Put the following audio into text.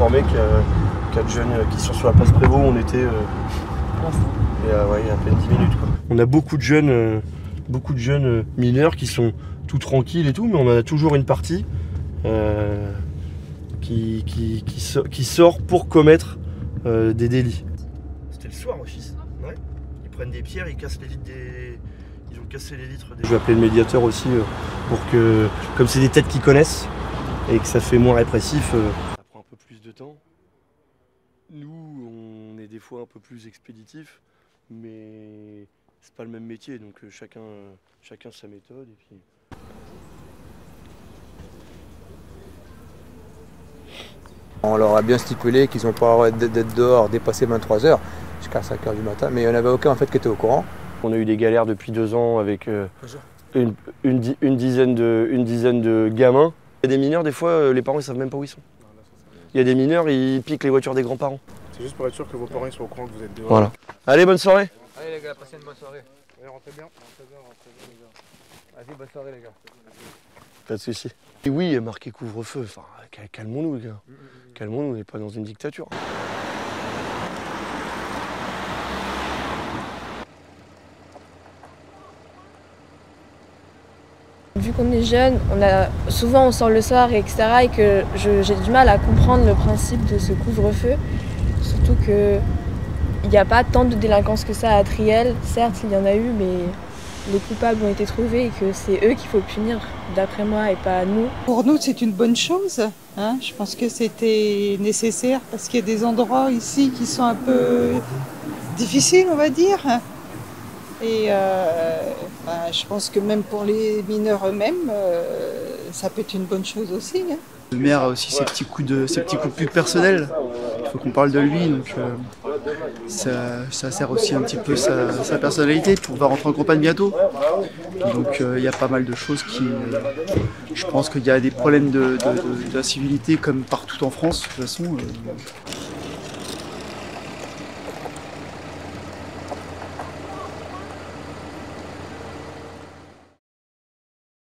informé qu'il y a 4 jeunes qui sont sur la place Prévost. On était il y a à peine 10 minutes, quoi. On a beaucoup de jeunes mineurs qui sont tout tranquilles et tout, mais on en a toujours une partie qui sort pour commettre des délits. C'était le soir aussi. Ouais. Ils prennent des pierres, ils cassent les vitres Ils ont cassé les vitres des... Je vais appeler le médiateur aussi pour que, comme c'est des têtes qu'ils connaissent et que ça fait moins répressif, ça prend un peu plus de temps. Nous, on est des fois un peu plus expéditifs, mais c'est pas le même métier, donc chacun sa méthode. Et puis... On leur a bien stipulé qu'ils n'ont pas le droit d'être dehors, dépasser 23 h jusqu'à 5 h du matin, mais il n'y en avait aucun en fait qui était au courant. On a eu des galères depuis 2 ans avec une dizaine de gamins. Il y a des mineurs, des fois, les parents ne savent même pas où ils sont. Il y a des mineurs, ils piquent les voitures des grands-parents. C'est juste pour être sûr que vos parents soient au courant que vous êtes dehors. Voilà. Allez, bonne soirée. Allez les gars, passez une bonne soirée. Allez, rentrez bien, les gars. Vas-y, bonne soirée les gars. Pas de soucis. Et oui, il y a marqué couvre-feu. Enfin, calmons-nous les gars. Calmons-nous, on n'est pas dans une dictature. Vu qu'on est jeune, souvent on sort le soir, etc. et que j'ai du mal à comprendre le principe de ce couvre-feu. Surtout qu'il n'y a pas tant de délinquance que ça à Triel. Certes, il y en a eu, mais les coupables ont été trouvés et que c'est eux qu'il faut punir, d'après moi, et pas nous. Pour nous, c'est une bonne chose. Hein. Je pense que c'était nécessaire parce qu'il y a des endroits ici qui sont un peu difficiles, on va dire. Et je pense que même pour les mineurs eux-mêmes, ça peut être une bonne chose aussi. Hein. Le maire a aussi ses petits coups de pub personnels. Il faut qu'on parle de lui, donc ça sert aussi un petit peu sa personnalité pour pouvoir rentrer en campagne bientôt. Donc il y a pas mal de choses qui... je pense qu'il y a des problèmes d'incivilité comme partout en France, de toute façon.